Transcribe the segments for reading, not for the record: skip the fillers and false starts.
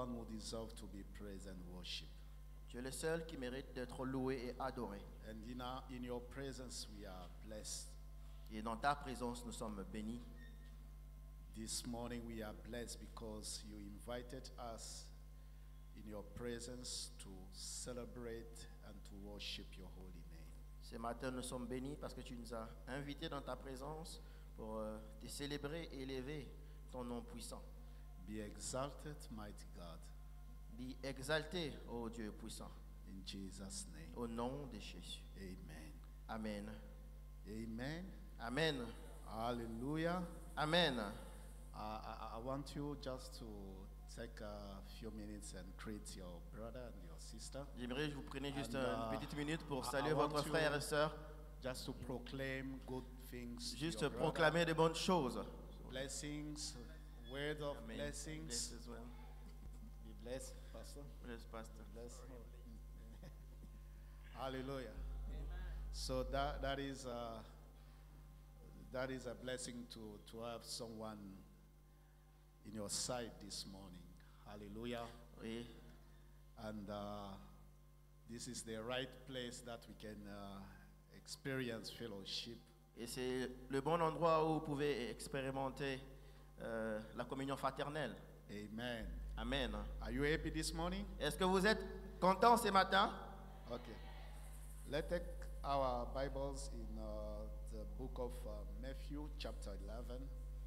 one who deserves to be praised and worshipped. Tu es le seul qui mérite d'être loué et adoré. And in your presence we are blessed. Et dans ta présence, nous sommes bénis. This morning we are blessed because you invited us in your presence to celebrate and to worship your holy name. Ce matin, nous sommes bénis parce que tu nous as invités dans ta présence pour te célébrer et élever ton nom puissant. Be exalted, mighty God, Be exalté, ô Dieu puissant, in Jesus' name. au nom de Jésus. Amen. Amen. Amen. Amen. Hallelujah. Amen. I want you just to take a few minutes and greet your brother and your sister. J'aimerais que vous preniez juste And, une petite minute pour I saluer want votre you- frère et sœur. Just to proclaim good things. to Juste your brother. proclamer de bonnes choses. Blessings, word of Amen. blessings. Bless as well. Be blessed, Pastor. Bless, Pastor. Bless. Hallelujah. So that is a blessing to have someone in your sight this morning. Hallelujah. Oui. And this is the right place that we can experience fellowship. Et c'est le bon endroit où vous pouvez expérimenter la communion fraternelle. Amen. Amen. Are you happy this morning? Est-ce que vous êtes content ce matin? Okay. Let's take our Bibles in the book of Matthew, chapter 11.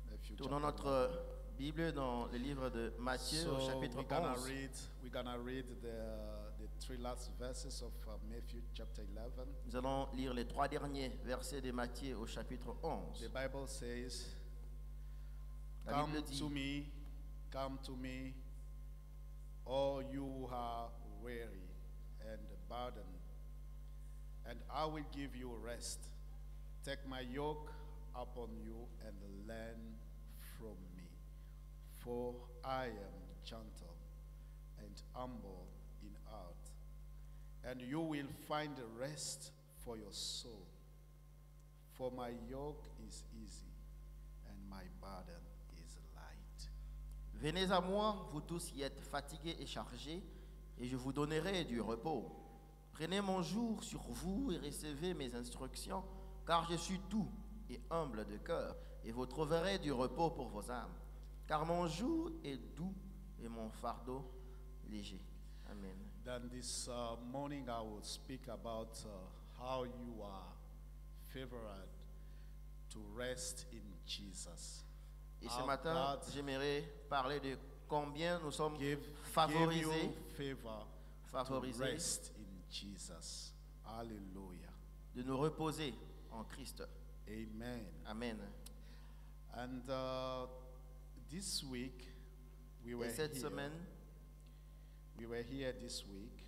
Matthew, Tournons chapter notre Bible dans le livre de 11. Matthieu au So chapitre we're gonna 11. read the three last verses of Matthew, chapter 11. Nous allons lire les 3 derniers versets de Matthieu au chapitre 11. The Bible says, La Bible dit, Come to me, all you who are weary and burdened, and I will give you rest. Take my yoke upon you and learn from me, for I am gentle and humble in heart, and you will find rest for your soul. For my yoke is easy and my burden is light. Venez à moi, vous tous qui êtes fatigués et chargés, et je vous donnerai du repos. Prenez mon joug sur vous et recevez mes instructions, car je suis doux et humble de cœur, et vous trouverez du repos pour vos âmes. Car mon joug est doux et mon fardeau léger. Amen. Then this morning I will speak about how you are favored to rest in Jesus. Et ce How matin, God j'aimerais parler de combien nous sommes give favorisés, you favor to favorisés rest in Jesus. Hallelujah. de nous reposer en Christ. Amen. Amen. And this week we were Et cette here. semaine, We were here this week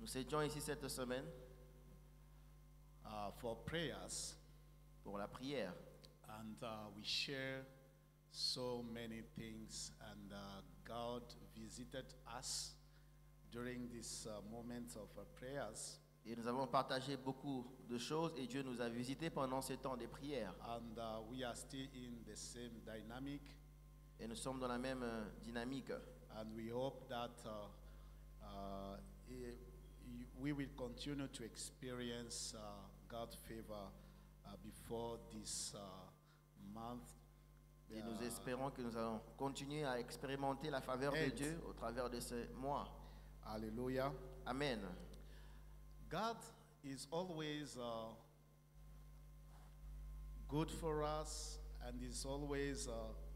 nous étions ici cette semaine for prayers, pour la prière. and we share so many things, and God visited us during this moment of prayers, Et nous avons partagé beaucoup de choses et Dieu nous a visités pendant ces temps de prière. and we are still in the same dynamic, Et nous sommes dans la même dynamique. and we hope that we will continue to experience God's favor before this month. Et nous espérons que nous allons continuer à expérimenter la faveur de And- Dieu au travers de ce mois. Hallelujah. Amen. God is always good for us, and is always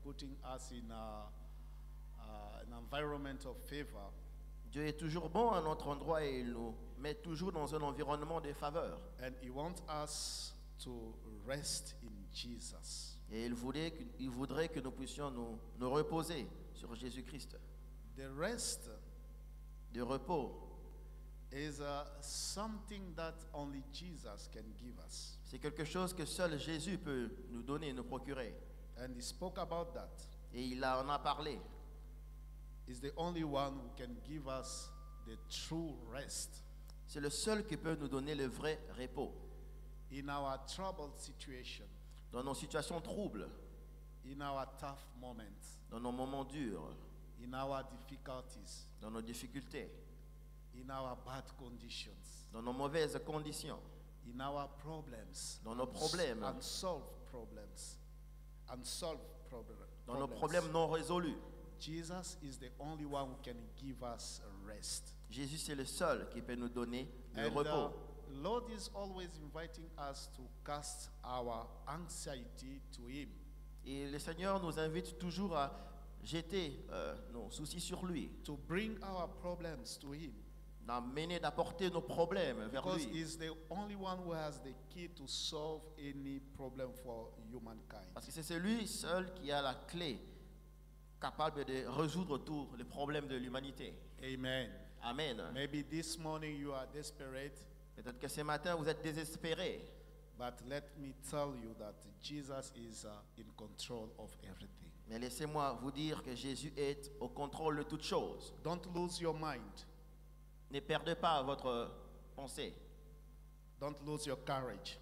putting us in an environment of favor. Dieu est toujours bon à notre endroit et il nous met toujours dans un environnement de faveur. And He wants us to rest in Jesus. Et il voudrait que nous puissions nous reposer sur Jésus-Christ. The rest De repos, is something that only Jesus can give us. c'est quelque chose que seul Jésus peut nous donner, nous procurer. And He spoke about that. Et il en a parlé. He's the only one who can give us the true rest C'est le seul qui peut nous donner le vrai repos. in our troubled situation, Dans nos situations troubles, in our tough moments, dans nos moments durs, in our difficulties, dans nos difficultés, in our bad conditions, dans nos mauvaises conditions, in our problems, dans nos problèmes, unsolved problems, unsolved dans nos problèmes non résolus. Jesus is the only one who can give us a rest. Jésus, c'est le seul qui peut nous donner le And repos. Lord is always inviting us to cast our anxiety to Him. Et le Seigneur nous invite toujours à jeter nos soucis sur lui, To bring our problems to Him. d'apporter nos problèmes vers Because lui. He's the only one who has the key to solve any problem for humankind. Parce que c'est celui seul qui a la clé capable de résoudre tous les problèmes de l'humanité. Amen. Amen. Maybe this morning you are desperate, Peut-être que ce matin, vous êtes désespéré. but let me tell you that Jesus is in control of everything. Mais laissez-moi vous dire que Jésus est au contrôle de toutes choses. Don't lose your mind. Ne perdez pas votre pensée. Don't lose your courage.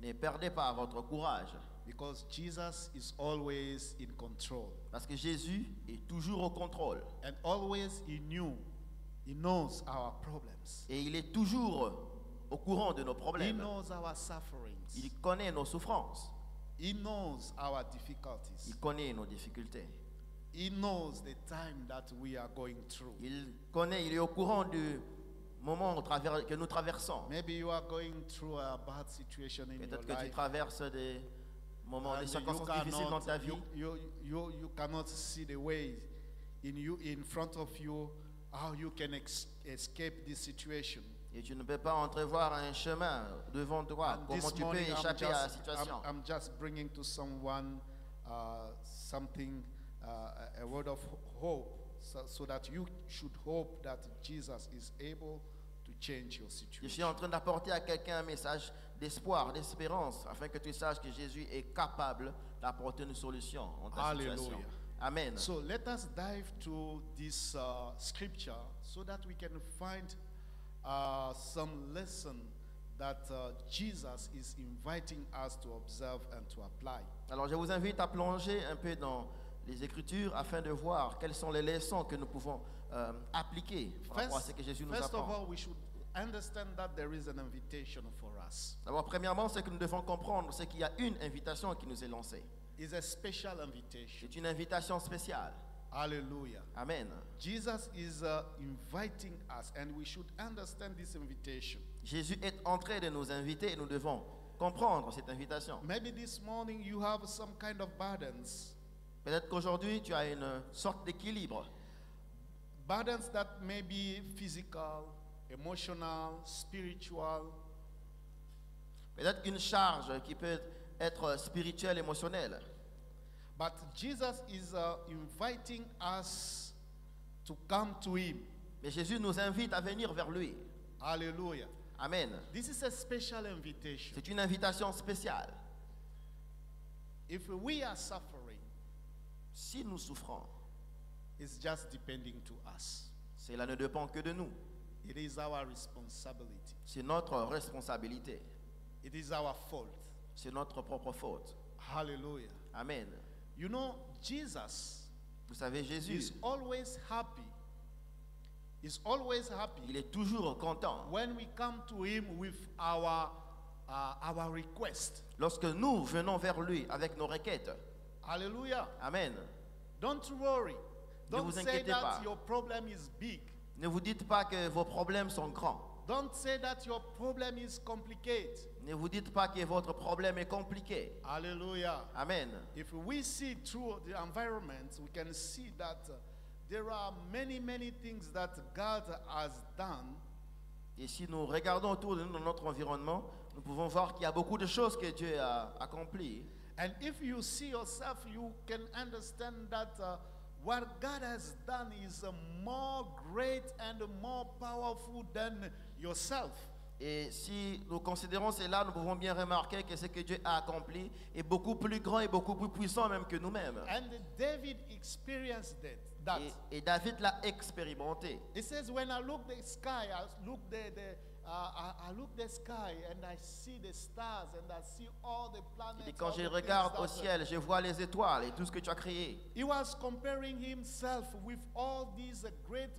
Ne perdez pas votre courage. Because Jesus is always in control. Parce que Jésus est toujours au contrôle. And always He knows our problems. Et il est toujours au courant de nos He problèmes. knows our sufferings. Il connaît nos souffrances. He knows our difficulties. Il connaît nos difficultés. He knows the time that we are going through. Il est au courant du moment que nous traversons. Maybe you are going through a bad situation in your Peut-être que tu life. traverses des moments, des And circonstances difficiles dans ta vie. you cannot see the way in front of you how you can escape this situation. Et tu ne peux pas entrevoir un chemin devant toi. And Comment this tu peux morning, échapper à la situation? I'm just bringing to someone something, a word of hope, so that you should hope that Jesus is able to change your Je suis situation. en train d'apporter à quelqu'un un message d'espoir, d'espérance, afin que tu saches que Jésus est capable d'apporter une solution en ta situation. Hallelujah. Amen. So let us dive to this scripture so that we can find some lesson that Jesus is inviting us to observe and to apply. Alors je vous invite à plonger un peu dans les Écritures afin de voir quelles sont les leçons que nous pouvons appliquer par rapport à ce que Jésus nous First of apprend. all, we should understand that there is an invitation for us. D'abord, premièrement, c'est que nous devons comprendre c'est qu'il y a une invitation qui nous est lancée. It's a special invitation. C'est une invitation spéciale. Hallelujah. Amen. Jesus is inviting us, and we should understand this invitation. Jésus est en train de nous inviter et nous devons comprendre cette invitation. Maybe this morning you have some kind of burdens. Peut-être qu'aujourd'hui, tu as une sorte d'équilibre. Burdens that may be physical, emotional, spiritual. Peut-être une charge qui peut être spirituelle, émotionnelle. But Jesus is inviting us to come to Him. Mais Jésus nous invite à venir vers lui. Hallelujah. Amen. This is a special invitation. C'est une invitation spéciale. If we are suffering, Si nous souffrons, it's just depending to us. cela ne dépend que de nous. It is our responsibility. C'est notre responsabilité. It is our fault. C'est notre propre faute. Hallelujah. Amen. You know, Jesus Vous savez, Jésus, is always happy. Is always happy il est toujours content. when we come to Him with our request. Lorsque nous venons vers lui avec nos requêtes. Hallelujah. Amen. Don't worry. Ne Don't vous say inquiétez that pas. your problem is big. Ne vous dites pas que vos problèmes sont grands. Don't say that your problem is complicated. Ne vous dites pas que votre problème est compliqué. Hallelujah. Amen. If we see through the environment, we can see that there are many, many things that God has done. Et si nous regardons autour de nous dans notre environnement, nous pouvons voir qu'il y a beaucoup de choses que Dieu a accomplies. And if you see yourself, you can understand that what God has done is more great and more powerful than yourself. Et si nous considérons cela, nous pouvons bien remarquer que ce que Dieu a accompli est beaucoup plus grand et beaucoup plus puissant même que nous-mêmes. And David experienced that. Et David l'a expérimenté. It says, when I look the sky, I look I look the sky and I see the stars and I see all the planets. Et quand all je the things regarde au that- ciel, je vois les étoiles et tout ce que tu as créé. He was comparing himself with all these great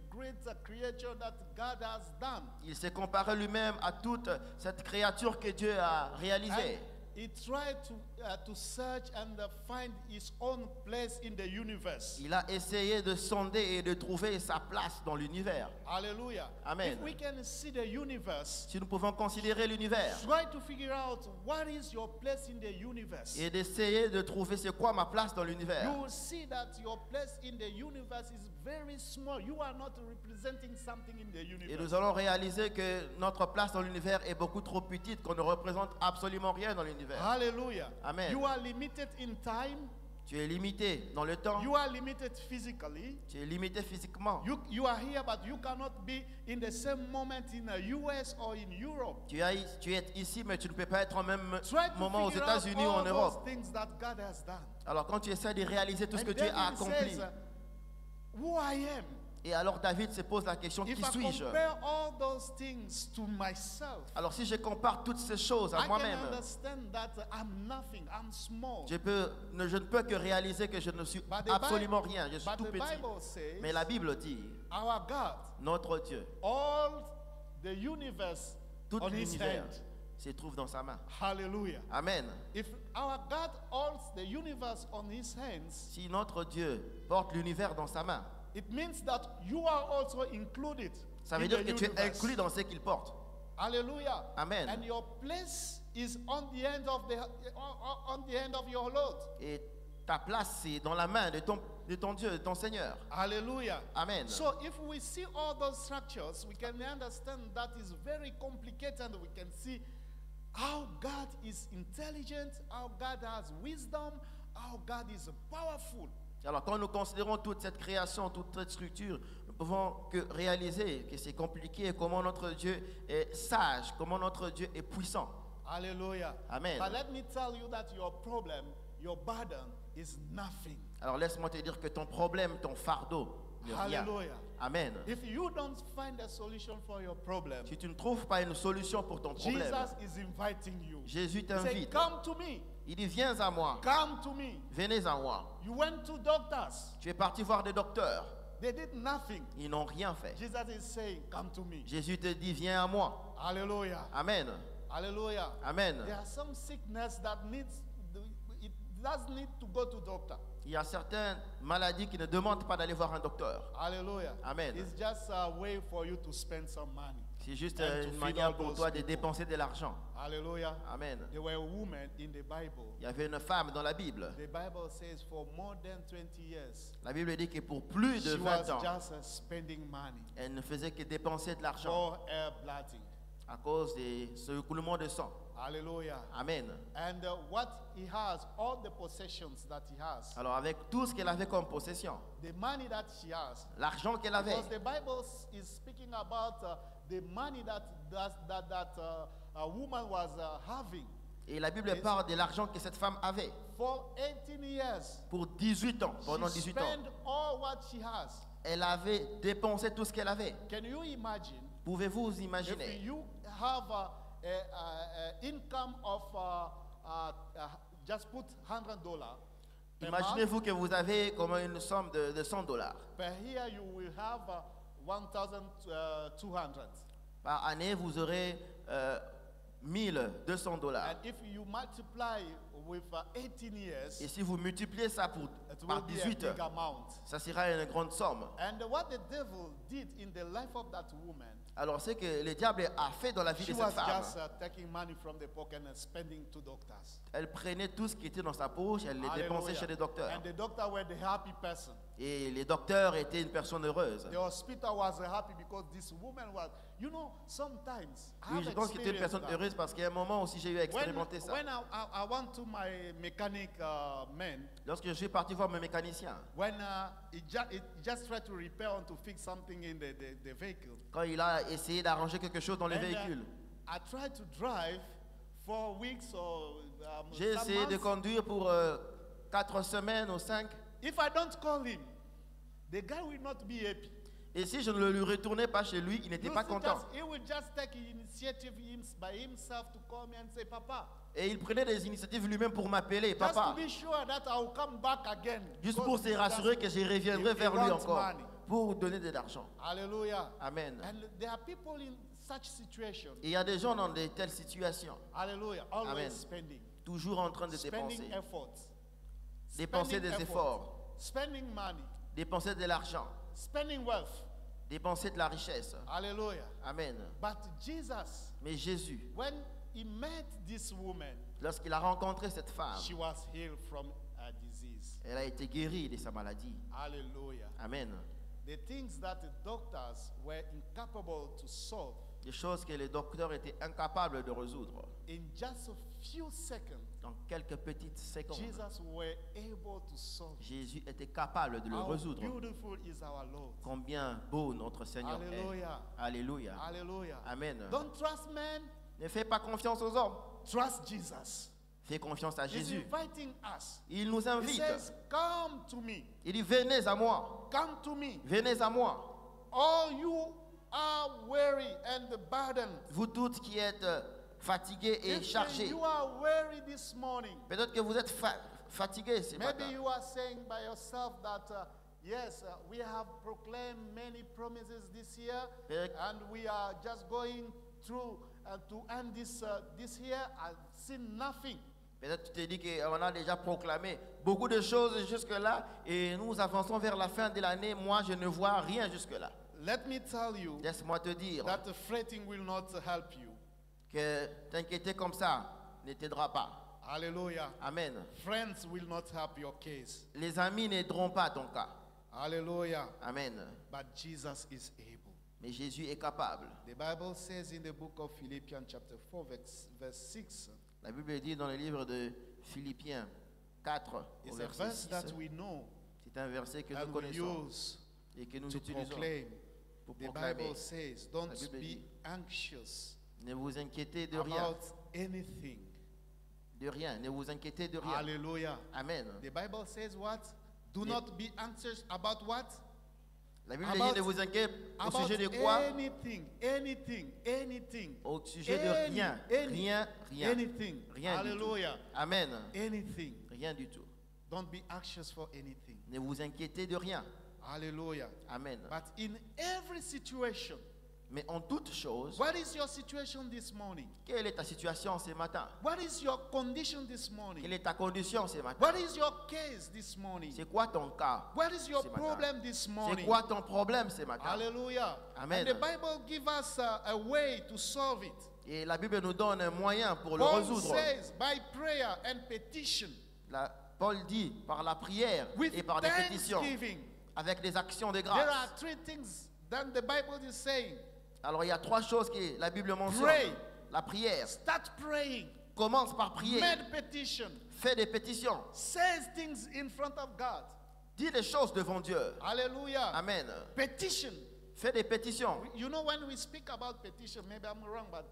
creatures that God has done. Il s'est comparé lui-même à toute cette créature que Dieu a And réalisée. he tried to search and find his own place in the universe. Il a essayé de sonder et de trouver sa place dans l'univers. Hallelujah. Amen. If we can see the universe, Si nous pouvons considérer l'univers try to figure out what is your place in the universe. et d'essayer de trouver c'est quoi ma place dans l'univers, You will see that your place in the universe is very small. You are not representing something in the et universe. nous allons réaliser que notre place dans l'univers est beaucoup trop petite, qu'on ne représente absolument rien dans l'univers. Hallelujah. Amen. You are limited in time. Tu es limité dans le temps, You are limited physically. tu es limité physiquement. You are here, but you cannot be in the same moment in the US or in Europe. Tu es ici, mais tu ne peux pas être en même Try to moment aux figure out États-Unis ou en all those Europe. things that God has done. Alors quand tu essaies de réaliser tout ce And que Dieu a David accompli, says, who I am. et alors David se pose la question, If qui I suis-je? compare all those things to myself, Alors si je compare toutes ces choses à I can moi-même, understand that I'm nothing. I'm small. je ne peux que réaliser que je ne suis But the absolument Bible- rien, je suis but tout the petit. Bible says, Mais la Bible dit, our God, notre Dieu, all the universe tout on His l'univers hand. se trouve dans sa main. Hallelujah. Amen. If our God holds the universe on His hands, Si notre Dieu porte l'univers dans sa main, it means that you are also included. ça veut in dire the que tu es universe. inclus dans ce qu'il porte. Hallelujah. Amen. And your place is on the end of your Lord. Et ta place, c'est dans la main de ton Dieu, de ton Seigneur. Hallelujah. Amen. So if we see all those structures, we can understand that is very complicated. We can see how God is intelligent, how God has wisdom, how God is powerful. Alors quand nous considérons toute cette création, toute cette structure, nous pouvons que réaliser que c'est compliqué, comment notre Dieu est sage, comment notre Dieu est puissant. Hallelujah. Amen. But let me tell you that your problem, your burden is nothing. Alors laisse-moi te dire que ton problème, ton fardeau, n'est rien. Hallelujah. Amen. If you don't find a solution for your problem, Si tu ne trouves pas une solution pour ton problème, Jesus is inviting you. Jésus He said, t'invite. come to me. Il dit, viens à moi, Come to me. venez à moi. You went to doctors. Tu es parti voir des docteurs, They did nothing. ils n'ont rien fait. Jesus is saying, come to me. Jésus te dit, viens à moi. Hallelujah. Amen. Hallelujah. Amen. There are some sickness that it does need to go to doctor. Il y a certaines maladies qui ne demandent pas d'aller voir un docteur. Hallelujah. Amen. It's just a way for you to spend some money. C'est juste And to une feed manière all pour those toi de people. dépenser de l'argent. Hallelujah. Amen. There were women in the Bible. Il y avait une femme dans la Bible. The Bible says for more than 20 years, La Bible dit que pour plus de she 20 was ans, just spending money elle ne faisait que dépenser de l'argent for her blooding. à cause de ce coulement de sang. Hallelujah. Amen. And what he has, all the possessions that he has, Alors avec tout ce qu'elle avait comme possession, the money that she has, l'argent qu'elle avait, because the Bible is speaking about the money that a woman was having et la Bible parle de l'argent que cette femme avait for 18 years. pour 18 ans, pendant She 18 ans. spent all what she has. Elle avait dépensé tout ce qu'elle avait. Can you imagine Pouvez-vous if imaginer you have a income of just put $100 per month? Imaginez-vous que vous avez comme une somme de $100. Per year you will have 1,200. Par année, vous aurez $1,200. And if you multiply with 18 years, Et si vous multipliez ça it par will be a 18, big amount. ça sera une grande somme. And what the devil did in the life of that woman, Alors, ce que le diable a fait dans la vie she de cette was femme, just taking money from the pocket and spending to doctors. elle prenait tout ce qui était dans sa poche, elle les dépensait Hallelujah. chez les docteurs. And the doctor were the happy person. Et les docteurs étaient une personne heureuse. The hospital was happy because this woman was, sometimes I Oui, have je pense que c'était une experienced personne that. heureuse parce qu'il y a un moment aussi j'ai eu à expérimenter ça. When I went to my mechanic man, Lorsque je suis parti voir mes mécaniciens, when he just tried to repair or to fix something in the vehicle, quand il a essayé d'arranger quelque chose dans le and, véhicule, I tried to drive for weeks or j'ai some essayé de months. conduire pour 4 semaines ou 5. If I don't call him, the guy will not be happy. Et si je ne le lui retournais pas chez lui, il n'était You pas see, content. he will just take initiative by himself to call me and say, Papa, Et il prenait des initiatives lui-même pour m'appeler, just to papa, be sure that I will come back again. juste Because pour se he rassurer does- que je reviendrai he vers lui wants encore money. pour donner de l'argent. Hallelujah. Amen. And there are people in such situations. Et il y a des gens dans de telles situations, Hallelujah. Always Amen. spending. toujours en train de Spending dépenser, efforts. dépenser Spending des efforts, Spending money. dépenser de l'argent, Spending wealth. dépenser de la richesse. Hallelujah. Amen. But Jesus, Mais Jésus, when he met this woman, lorsqu'il a rencontré cette femme, she was healed from a disease. elle a été guérie de sa maladie. Hallelujah. Amen. The things that the doctors were incapable to solve, Des choses que les docteurs étaient incapables de résoudre. in just a few seconds, En quelques petites secondes, Jesus were able to solve. Jésus était capable de le How résoudre. beautiful is our Lord. Combien beau notre Seigneur est. Hallelujah. Alléluia. Hallelujah. Amen. Don't trust men, Ne fais pas confiance aux hommes. trust Jesus. Fais confiance à He's Jésus. inviting us. Il nous He invite. says, Come to me. Il dit, venez à moi. Come to me. Venez à moi. All you are weary and burdened. Vous toutes qui êtes fatigués et If chargés. you are weary this morning, Peut-être que vous êtes fatigués ce maybe matin. you are saying by yourself that, yes, we have proclaimed many promises this year, Peut-être- and we are just going through to end this year. I've seen nothing. Peut-être tu te dis qu'on a déjà proclamé beaucoup de choses jusque-là et nous avançons vers la fin de l'année. Moi, je ne vois rien jusque-là. Let me tell you Laisse-moi te dire that the fretting will not help you. que t'inquiéter comme ça ne t'aidera pas. Hallelujah. Amen. Friends will not help your case. Les amis n'aideront pas ton cas. Hallelujah. Amen. But Jesus is able. Mais Jésus est capable. The Bible says in the book of Philippians chapter 4 verse 6, La Bible dit dans le livre de Philippiens 4 au it's a verset verse 6. that we know C'est un verset que nous and we connaissons use et que nous to utilisons proclaim. pour The proclamer. Bible says, don't La Bible be dit, anxious ne vous inquiétez de rien. about anything. De rien. Ne vous inquiétez de rien. Hallelujah. Amen. The Bible says what? Do Yeah. not be anxious about what? La Bible About- dit ne vous inquiétez au About sujet de quoi? anything, anything. Au sujet de rien. Rien, rien. Anything. Rien du tout. Hallelujah. Amen. Anything. Rien du tout. Don't be anxious for anything. Ne vous inquiétez de rien. Hallelujah. Amen. But in every situation, Mais en toute chose, what is your situation this morning? quelle est ta situation ce matin? What is your condition this morning? Quelle est ta condition ce matin? What is your case this morning? C'est quoi ton cas? What is your ce matin? problem this C'est morning? quoi ton problème ce matin? Hallelujah. Amen. And the Bible gives us a way to solve it. Et la Bible nous donne un moyen pour le Paul résoudre. says by prayer and petition, Paul dit par la prière with et par des pétitions, thanksgiving. avec des actions de There are grâce. three things that the Bible is saying. Alors il y a trois choses que la Bible mentionne. Pray. La prière. Start praying. Commence par prier. Make petition. Fais des pétitions. Says things in front of God. Dis des choses devant Dieu. Hallelujah. Amen. Petition. Fais des pétitions. You know, when we speak about petition, maybe I'm wrong, but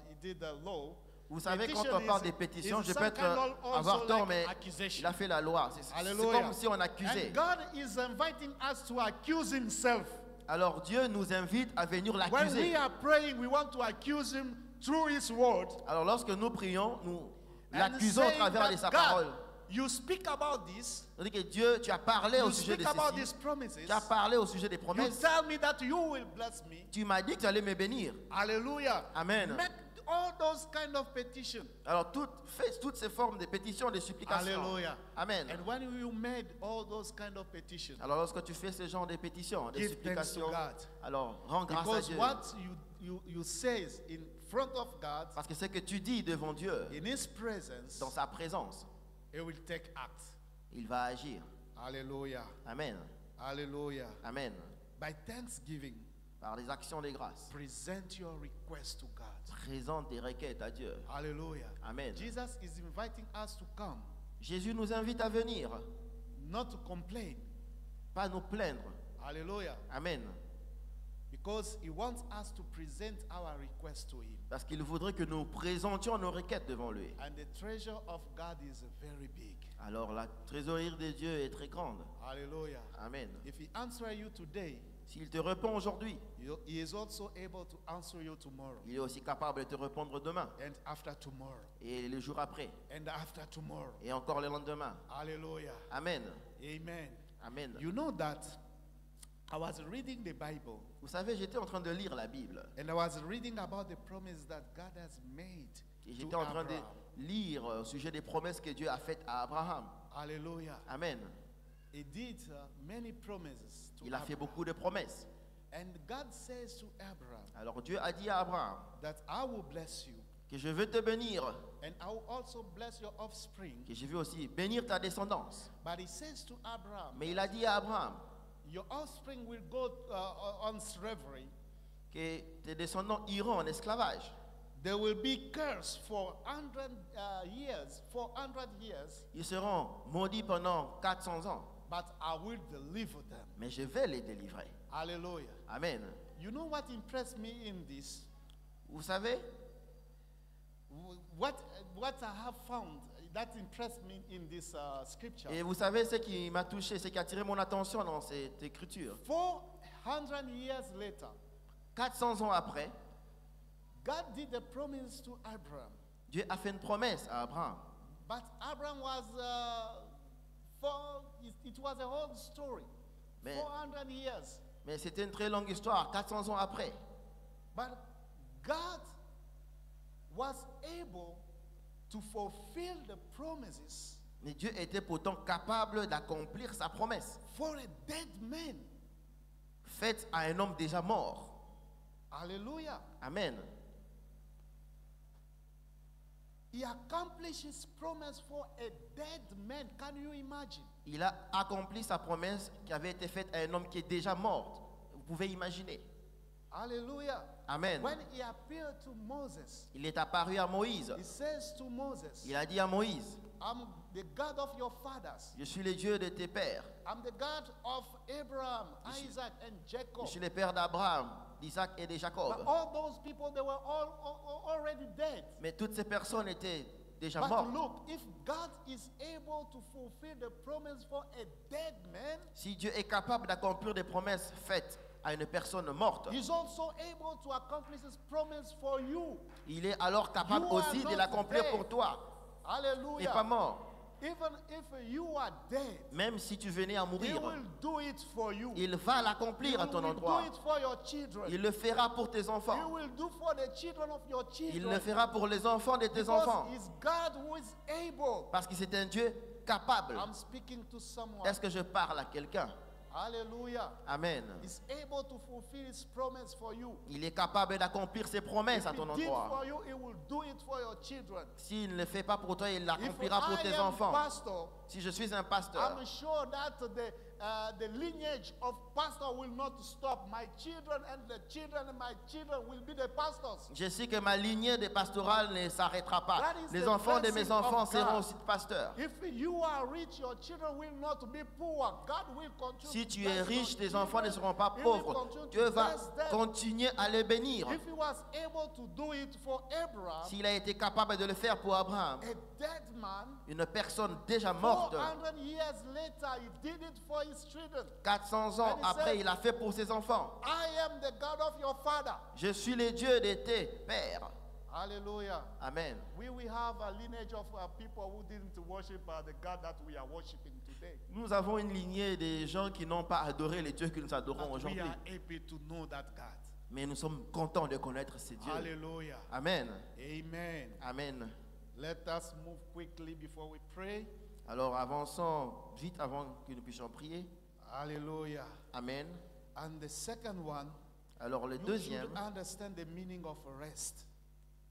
he did the law. Vous savez, quand Petition on parle is- des pétitions, is je some peux être, kind of also avoir tort, like mais accusation. il a fait la loi. C'est Hallelujah. comme si on accusait. And God is inviting us to accuse himself. Alors Dieu nous invite à venir When we l'accuser. are praying, we want to accuse him through his word. Alors lorsque nous prions, nous And l'accusons à saying travers that sa God, parole. you speak about this, On dit que Dieu, tu as parlé au you sujet de speak about ceci. these promises, Tu as parlé au sujet des you promesses. tell me that you will bless me. Tu m'as dit que tu allais me bénir. Hallelujah. Amen. Make all those kind of petitions. Alors fais toutes ces formes de pétitions, de supplications. Hallelujah. Amen. And when you made all those kind of petitions, Alors lorsque tu fais ce genre de pétitions, de give thanks to supplications, God. alors rends grâce à Because Dieu. what you says in front of God, Parce que ce que tu dis devant Dieu, in his presence, dans sa présence, he will take act. il va agir. Hallelujah. Amen. Hallelujah. Amen. By thanksgiving, Par les actions de grâce. present your request to God. Présente tes requêtes à Dieu. Hallelujah. Amen. Jesus is inviting us to come, Jésus nous invite à venir, not to complain. pas nous plaindre. Hallelujah. Amen. Because he wants us to present our request to him. Parce qu'il voudrait que nous présentions nos requêtes devant lui. And the treasure of God is very big. Alors la trésorerie de Dieu est très grande. Hallelujah. Amen. If he answers you today, S'il te répond aujourd'hui, He is also able to answer you tomorrow, il est aussi capable de te répondre demain, and after tomorrow, et le jour après, and after tomorrow. et encore le lendemain. Hallelujah. Amen. Amen. Amen. You know that I was reading the Bible, Vous savez, j'étais en train de lire la Bible. and I was reading about the promise that God has made Et to j'étais en train de Abraham. lire au sujet des promesses que Dieu a faites à Abraham. Hallelujah. Amen. He did many promises to Il a fait Abraham. beaucoup de promesses. And God says to Abraham Alors Dieu a dit à Abraham that I will bless you, que je veux te bénir, and I will also bless your offspring. que je veux aussi bénir ta descendance. But he says to Abraham, Mais il a dit à Abraham your offspring will go on slavery. que tes descendants iront en esclavage. They will be cursed for 100 years, 400 years, Ils seront maudits pendant 400 ans. but I will deliver them. Mais je vais les délivrer. Hallelujah. Amen. You know what impressed me in this? Vous savez, What I have found that impressed me in this scripture. et vous savez ce qui m'a touché, ce qui a attiré mon attention dans cette écriture. 400 years later, 400 ans après, God did a promise to Abraham. Dieu a fait une promesse à Abraham. But Abraham was, it was a whole story. Mais- 400 years. Mais c'était une très longue histoire, 400 ans après. But God was able to fulfill the promises Mais Dieu était pourtant capable d'accomplir sa promesse, for a dead man. faite à un homme déjà mort. Hallelujah. Amen. He accomplished his promise for a dead man. Can you imagine? Il a accompli sa promesse qui avait été faite à un homme qui est déjà mort. Vous pouvez imaginer. Hallelujah. Amen. When he appeared to Moses, Il est apparu à Moïse. he says to Moses, Il a dit à Moïse, I'm the God of your fathers. je suis le Dieu de tes pères. I'm the God of Abraham, Isaac, and Je Jacob. suis le père d'Abraham, d'Isaac et de But Jacob. all those people, they were all already dead. Mais toutes ces personnes étaient déjà But mortes. look, if God is able to fulfill the promise for a dead man, Si Dieu est capable d'accomplir des promesses faites à une personne morte, He's also able to accomplish His promise for you. il est alors capable You are aussi de not l'accomplir dead. pour toi. Et pas Hallelujah. mort. Even if you are dead, Même si tu venais à He mourir, will do it for you. il va He l'accomplir à ton will endroit. do it for your children. Il le fera pour tes He enfants. will do for the children of your Il le children. fera pour les enfants de tes enfants. Because it's God who is able. Parce que c'est un Dieu capable. I'm speaking to someone. Est-ce que je parle à quelqu'un? Hallelujah. Amen. He's able to fulfill His promise for you. Il est capable d'accomplir ses promesses If à He ton did endroit. for you, He will do it for your children. S'il ne le fait pas pour toi, il If l'accomplira pour tes I am enfants. pastor, Si je suis un pasteur, I'm sure that the lineage of pastor will not stop. My children and the children and my children will be the pastors. je sais que ma lignée de pastorale ne s'arrêtera pas. That is Les the enfants de mes blessing enfants of seront God. aussi pasteurs. If you are rich, your children will not be poor. God will continue Si to tu es bless riche, your tes enfants ne children. seront pas He will pauvres. continue to Dieu va bless them. continuer à les bénir. If He was able to do it for Abraham, S'il a été capable de le faire pour Abraham, a dead man, une personne déjà morte, 400 years later, He did it for His children. 400 ans And he après, said, il a fait pour ses enfants. I am the God of your father. Je suis le Dieu de tes pères. Hallelujah. Amen. We have a lineage of people who didn't worship the God that we are worshiping today. Nous avons une lignée de gens qui n'ont pas adoré les dieux que nous adorons But we aujourd'hui. are happy to know that God. Mais nous sommes contents de connaître ces dieux. Hallelujah. Amen. Amen. Amen. Let us move quickly before we pray. Alors avançons vite avant que nous puissions prier. Hallelujah. Amen. And the second one, Alors le you deuxième, should understand the meaning of rest.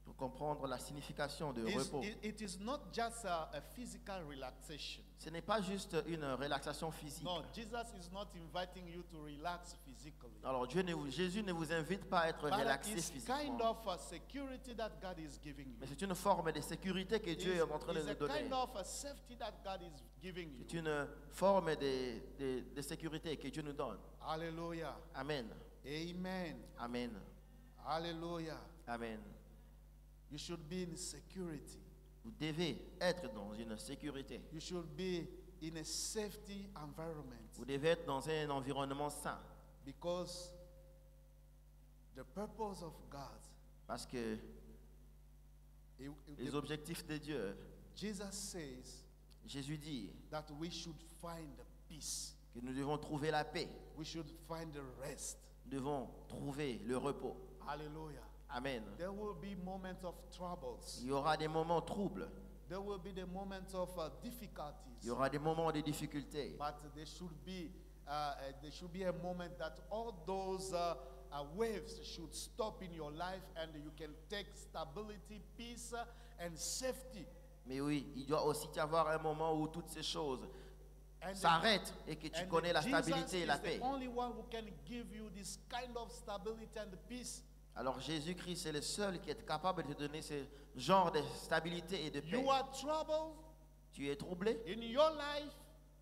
pour comprendre la signification de repos. It is not just a physical relaxation. Ce n'est pas juste une relaxation physique. No, Jesus is not inviting you to relax physically. Alors Jésus ne vous invite pas à être But relaxé it's physiquement. kind of a security that God is giving you. Mais c'est une forme de sécurité que Dieu est en train de It's nous a donner. kind of a safety that God is giving C'est you. une forme de sécurité que Dieu nous donne. Hallelujah. Amen. Amen. Amen. Hallelujah. Amen. You should be in security. Vous devez être dans une sécurité. You should be in a safety environment. Vous devez être dans un environnement sain. Because the purpose of God, Parce que les objectifs de Dieu, Jesus says Jésus dit that we should find peace. que nous devons trouver la paix, We should find the rest. nous devons trouver le repos. Hallelujah. Amen. There will be moments of troubles. Il y aura des moments troubles, There will be the moments of il y difficulties. aura des moments de difficultés. But there should be a moment that all those waves should stop in your life and you can take stability, peace, and safety. Mais oui, il doit aussi y avoir un moment où toutes ces choses And s'arrêtent et que tu and connais la Jesus stabilité et la is paix. the only one who can give you this kind of stability and peace. Alors Jésus-Christ est le seul qui est capable de te donner ce genre de stabilité et de paix. You are troubled Tu es troublé in your life.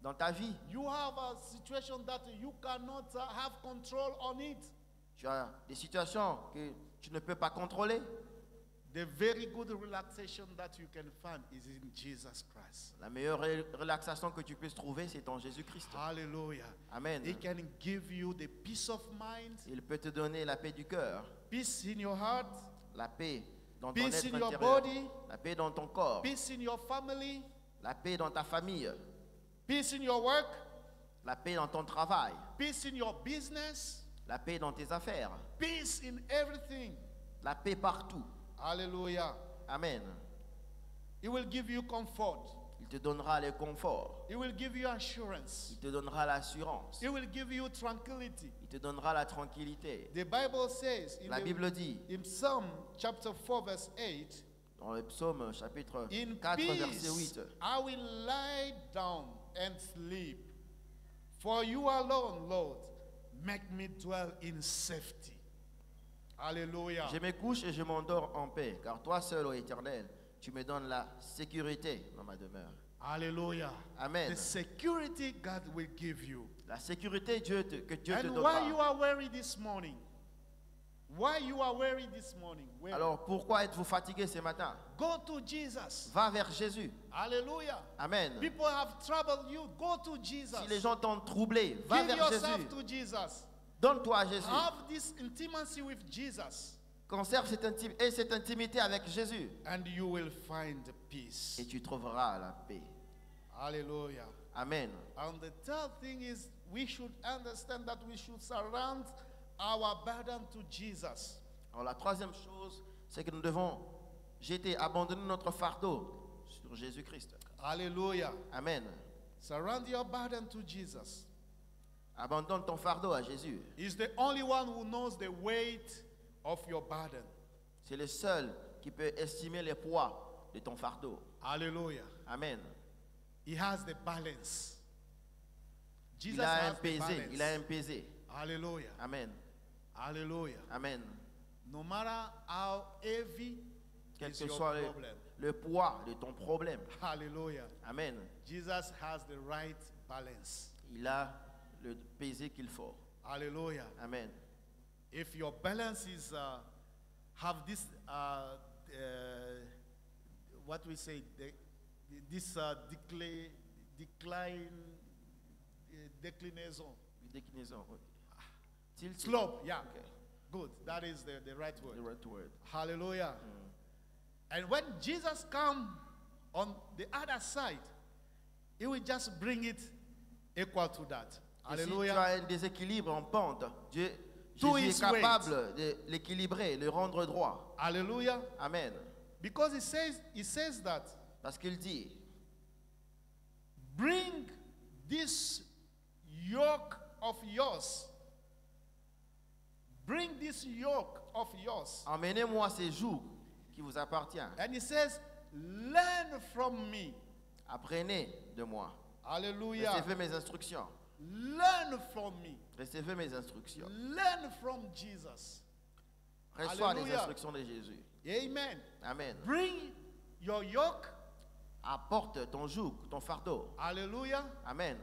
dans ta vie. You have a situation that you cannot have control on it. Tu as des situations que tu ne peux pas contrôler. The very good relaxation that you can find is in Jesus Christ. La meilleure relaxation que tu puisses trouver, c'est en Jésus-Christ. Hallelujah. Amen. He can give you the peace of mind, Il peut te donner la paix du cœur, peace in your heart, la paix dans ton peace être in your intérieur, body, la paix dans ton corps, peace in your family, la paix dans ta famille, peace in your work, la paix dans ton travail, peace in your business, la paix dans tes affaires, peace in everything. la paix partout. Hallelujah. Amen. He will give you comfort. Il te donnera le confort, He will give you assurance. il te donnera l'assurance, He will give you tranquility. il te donnera la tranquillité. The Bible says La Bible dit in Psalm chapter 4 verse 8, dans le psaume chapitre in 4 verset peace 8, I will lie down and sleep. For you alone, Lord, make me dwell in safety. Hallelujah. je me couche et je m'endors en paix, car toi seul, ô Éternel, tu me donnes la sécurité dans ma demeure. Hallelujah. Amen. The security God will give you. La sécurité que Dieu te And why you donnera. are weary this morning? Why you are weary this morning? Weary. Alors pourquoi êtes-vous fatigué ce matin? Go to Jesus. Va vers Jésus. Hallelujah. Amen. People have troubled you. Go to Jesus. Si les gens t'ont troublé, va Give vers yourself Jésus. to Jesus. Donne-toi à Jésus. Have this intimacy with Jesus, Conserve cette intimité avec Jésus. and you will find peace. Et tu trouveras la paix. Hallelujah. Amen. And the third thing is we should understand that we should surround our burden to Jesus. Alors la troisième chose, c'est que nous devons abandonner notre fardeau sur Jésus-Christ. Hallelujah. Amen. Surround your burden to Jesus. Abandonne ton fardeau à Jésus. He's the only one who knows the weight of your burden. C'est le seul qui peut estimer le poids de ton fardeau. Hallelujah. Amen. He has the balance. Jesus Il a has un the pesé. balance. Il a un pesé. Hallelujah. Amen. Hallelujah. Amen. No matter how heavy Quel is que your soit problem. le poids de ton problème. Hallelujah. Amen. Jesus has the right balance. Il a le pesé qu'il faut. Hallelujah. Amen. If your balance is have this what we say this declinaison Déclinaison. oui. Tilt. slope, yeah. Okay. Good. That is the right word. The right word. Hallelujah. And when Jesus come on the other side, he will just bring it equal to that. Et si tu Hallelujah. as un déséquilibre en pente, To Jésus his est capable de l'équilibrer, le rendre droit. Hallelujah. Amen. Because he says that Parce qu'il dit, bring this yoke of yours. Bring this yoke of yours. emmenez-moi ces jours qui vous appartiennent. And he says, learn from me. Apprenez de moi. Hallelujah. Recevez mes instructions. Learn from me. Recevez mes instructions. Learn from Jesus. Reçois les Alléluia. instructions de Jésus. Amen. Amen. Bring your yoke. Apporte ton joug, ton fardeau. Hallelujah. Amen.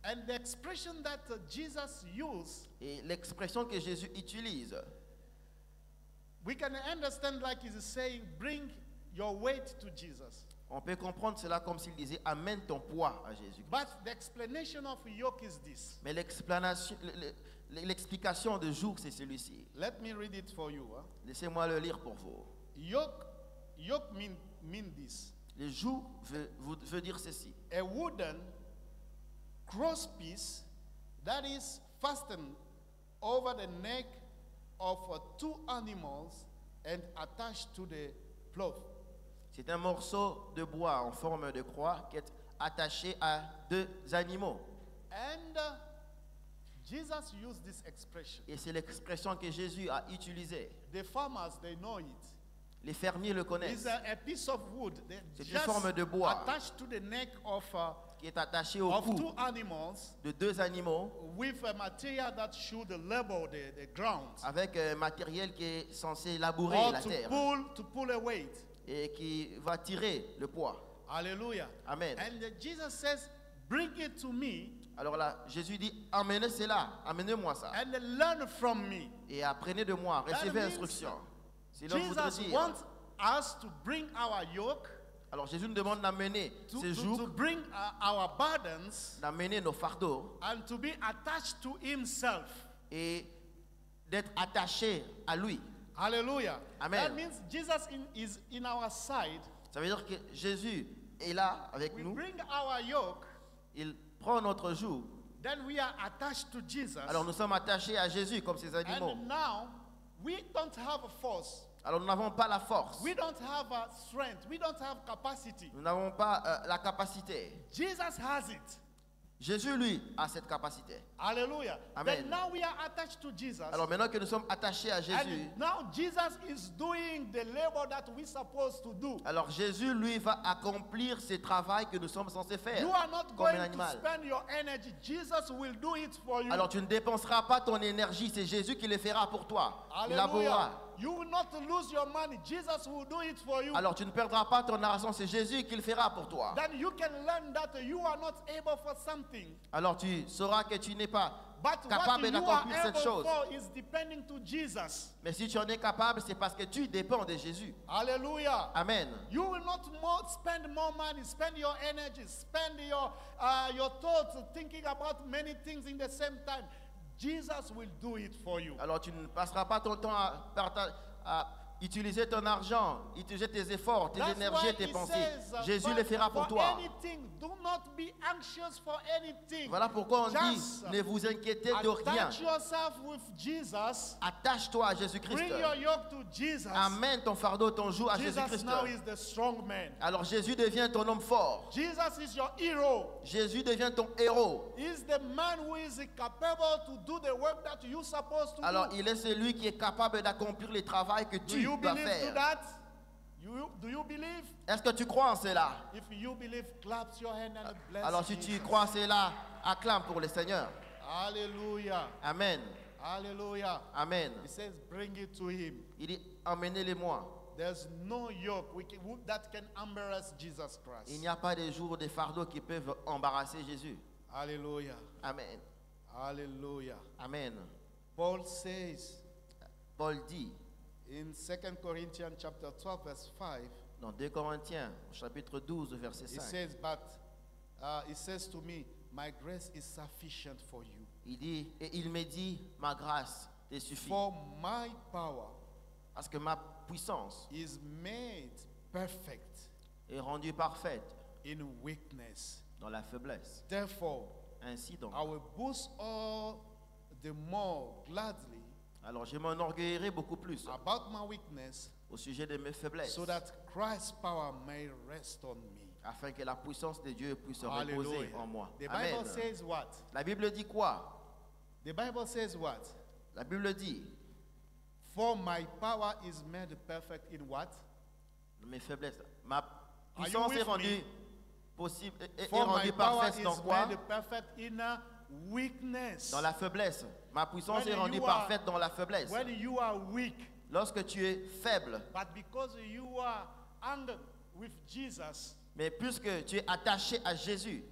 And the expression that Jesus used, Et l'expression que Jésus utilise, we can understand like he's saying, bring your weight to Jesus. On peut comprendre cela comme s'il disait amène ton poids à Jésus. But the explanation of yoke is this. Mais l'explication de joug, c'est celui-ci. Let me read it for you. Laissez-moi le lire pour vous. Yoke mean this. Le joug veut dire ceci. A wooden cross piece that is fastened over the neck of two animals and attached to the plough. C'est un morceau de bois en forme de croix qui est attaché à deux animaux. And Jesus used this expression. Et c'est l'expression que Jésus a utilisée. The farmers, they know it. Les fermiers le It's connaissent. a piece of wood C'est une forme de bois attached to the neck of qui est attaché au cou two animals de deux animaux with a material that should level the ground avec un matériel qui est censé labourer or la terre to pull a weight. et qui va tirer le poids. Hallelujah. Amen. And Jesus says, bring it to me Alors là, Jésus dit, amenez cela, amenez-moi ça. and learn from me. Et apprenez de moi, That recevez means instruction. C'est là où voudrait Jesus dire. wants us to bring our yoke, Alors Jésus nous demande d'amener ces to jours, bring our burdens, d'amener nos fardeaux and to be attached to himself. et d'être attachés à lui. Hallelujah. Amen. That means Jesus is in our side. Ça veut dire que Jésus est là avec We nous. bring our yoke, Il prend notre joug. then we are attached to Jesus. Alors nous sommes attachés à Jésus comme ces animaux. And now we don't have a force. Alors nous n'avons pas la force. We don't have a strength. We don't have capacity. Nous n'avons pas la capacité. Jesus has it. Jésus, lui, a cette capacité. Hallelujah. Amen. Then now we are attached to Jesus. Alors maintenant que nous sommes attachés à Jésus, And now Jesus is doing the labor that we're supposed to do. alors Jésus, lui, va accomplir ce travail que nous sommes censés faire You are not comme un going to animal. spend your energy. Jesus will do it for you. Alors tu ne dépenseras pas ton énergie, c'est Jésus qui le fera pour toi. Il Hallelujah. labourera. You will not lose your money. Jesus will do it for you. Alors tu ne perdras pas ton argent, c'est Jésus qui le fera pour toi. Then you can learn that you are not able for something. Alors tu sauras que tu n'es pas But what capable you are d'accomplir cette able chose. for is depending to Jesus. Mais si tu en es capable, c'est parce que tu dépends de Jésus. Hallelujah. Amen. You will not spend more money, spend your energy, spend your thoughts thinking about many things in the same time. Jesus will do it for you. Alors tu ne passeras pas ton temps à utiliser ton argent, utiliser tes efforts, tes That's énergies why et tes he pensées. says, Jésus for- le fera pour for toi. anything, do not be anxious for anything. Voilà pourquoi on dit, Just ne vous inquiétez de rien. attach yourself with Jesus. Attache-toi à Jésus-Christ. Bring your yoke to Jesus. Amène ton fardeau, ton joug à Jesus Jésus-Christ. now is the strong man. Alors Jésus devient ton homme fort. Jesus is your hero. Jésus devient ton héros. He's the man who is capable to do the work that you're supposed to Alors do. il est celui qui est capable d'accomplir le travail que Do tu you dois believe to faire. that? Do you believe? Est-ce que tu crois en cela? If you believe, clap your hand and bless Alors si tu Jesus. crois en cela, acclame pour le Seigneur. Hallelujah. Amen. Hallelujah. Amen. He says, bring it to him. Il dit, emmenez-les-moi. There's no yoke that can embarrass Jesus Christ. Il n'y a pas de jours de fardeau qui peuvent embarrasser Jésus. Hallelujah. Amen. Hallelujah. Amen. Paul says Paul dit in 2 Corinthians chapter 12 verse 5, dans 2 Corinthiens, au chapitre 12, verset he 5, says, but he says to me, my grace is sufficient for you. il dit, et il me dit, ma grâce te suffit. For my power Parce que ma puissance is made perfect est rendue parfaite in weakness. dans la faiblesse. Therefore, Ainsi donc. I will boast all the more gladly Alors je m'enorgueillerai beaucoup plus about my weakness, au sujet de mes faiblesses, so that Christ's power may rest on me. afin que la puissance de Dieu puisse reposer Hallelujah. en moi. The Amen. Bible says what? La Bible dit quoi? The Bible says what? La Bible dit, For my power is made perfect in what? mes faiblesses. Ma Are you puissance est with rendue me? possible, est For my rendue power parfaite dans is quoi? made perfect in weakness. Dans la faiblesse. Ma puissance When est rendue you parfaite dans la faiblesse. When you are weak, Lorsque tu es faible, but because you are under with Jesus, mais puisque tu es attaché à Jésus,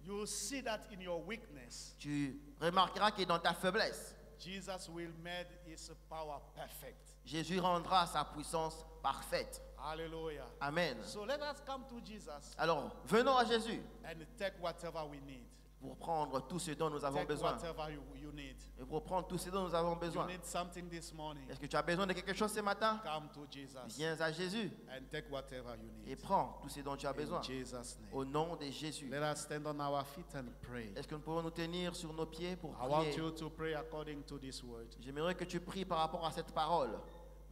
you will see that in your weakness, tu remarqueras que dans ta faiblesse, Jesus will make his power perfect. Jésus rendra sa puissance parfaite. Hallelujah. Amen. So let us come to Jesus Alors, venons à Jésus and take whatever we need. pour prendre tout ce dont nous avons Take besoin. whatever you need. Et pour prendre tout ce dont nous avons You besoin. need something this morning. Est-ce que tu as besoin de quelque chose ce matin? Come to Jesus Viens à Jésus and take whatever you et need. prends tout ce dont tu as besoin. In Jesus' Au name. nom de Jésus. Let us stand on our feet and pray. Est-ce que nous pouvons nous tenir sur nos pieds pour I want prier? you to pray according to this word. J'aimerais que tu pries par rapport à cette parole.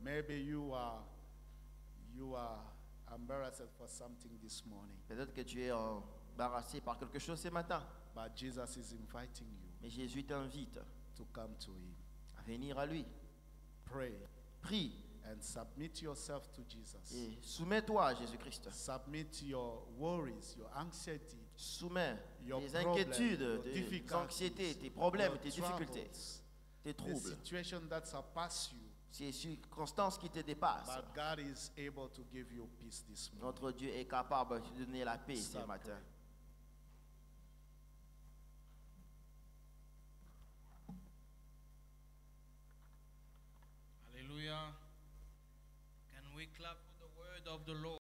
Maybe you are embarrassed for something this morning, Peut-être que tu es embarrassé par quelque chose ce matin. but Jesus is inviting you Mais Jésus t'invite to come to him. à venir à lui. Pray Prie and submit yourself to Jesus. et soumets-toi à Jésus-Christ. Submit your worries, your anxiety, Soumets your tes problems, inquiétudes, your tes difficulties, anxiétés, tes problèmes, your tes difficultés, troubles, tes the troubles, situation that surpass you. ces circonstances qui te dépassent. But God is able to give you peace this morning. Notre Dieu est capable de te donner la paix ce Stop matin. Hallelujah. Can we clap for the word of the Lord?